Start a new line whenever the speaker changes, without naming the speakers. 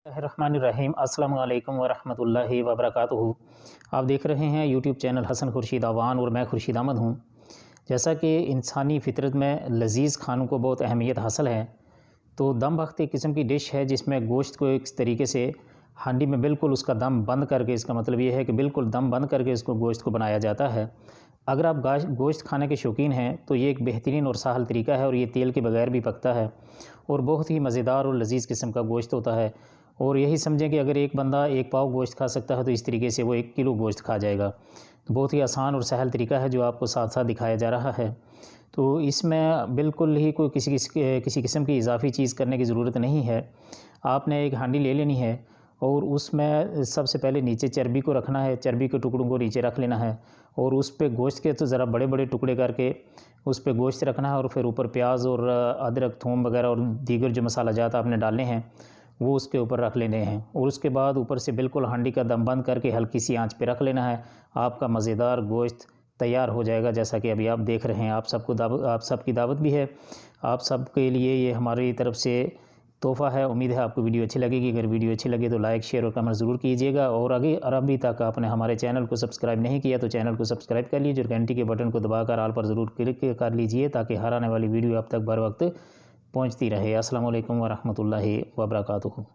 रहमानिर्रहीम अस्सलाम वालेकुम वरहमतुल्लाहि वबरकातुहू। आप देख रहे हैं यूट्यूब चैनल हसन खुर्शीद अवान और मैं खुर्शीद अहमद हूँ। जैसा कि इंसानी फ़ितरत में लज़ीज़ खानों को बहुत अहमियत हासिल है, तो दम बख्त एक किस्म की डिश है जिसमें गोश्त को एक तरीके से हांडी में बिल्कुल उसका दम बंद करके, इसका मतलब ये है कि बिल्कुल दम बंद करके इसको गोश्त को बनाया जाता है। अगर आप गोश्त खाने के शौकीन हैं तो ये एक बेहतरीन और सहल तरीका है और ये तेल के बगैर भी पकता है और बहुत ही मज़ेदार और लज़ीज़ किस्म का गोश्त होता है। और यही समझें कि अगर एक बंदा 1 पाव गोश्त खा सकता है तो इस तरीके से वो 1 किलो गोश्त खा जाएगा। तो बहुत ही आसान और सहल तरीका है जो आपको साथ-साथ दिखाया जा रहा है। तो इसमें बिल्कुल ही कोई किसी किस्म की इज़ाफ़ी चीज़ करने की ज़रूरत नहीं है। आपने एक हांडी ले लेनी है और उसमें सबसे पहले नीचे चर्बी को रखना है, चर्बी के टुकड़ों को नीचे रख लेना है और उस पे गोश्त के तो ज़रा बड़े-बड़े टुकड़े करके उस पे गोश्त रखना है और फिर ऊपर प्याज और अदरक, थूम वगैरह और दीगर जो मसाला जात आपने डालने हैं, वो उसके ऊपर रख लेने हैं और उसके बाद ऊपर से बिल्कुल हांडी का दम बंद करके हल्की सी आंच पे रख लेना है। आपका मज़ेदार गोश्त तैयार हो जाएगा, जैसा कि अभी आप देख रहे हैं। आप सबकी दावत भी है। आप सबके लिए ये हमारी तरफ से तोहफ़ा है। उम्मीद है आपको वीडियो अच्छी लगेगी। अगर वीडियो अच्छी लगे तो लाइक, शेयर और कमेंट ज़रूर कीजिएगा और अभी तक आपने हमारे चैनल को सब्सक्राइब नहीं किया तो चैनल को सब्सक्राइब कर लीजिए और घंटी के बटन को दबाकर ऑल पर ज़रूर क्लिक कर लीजिए ताकि हर आने वाली वीडियो आप तक बर वक्त पहुँचती रहे। अस्सलाम वालेकुम वरहमतुल्लाहि वबरकातुहू।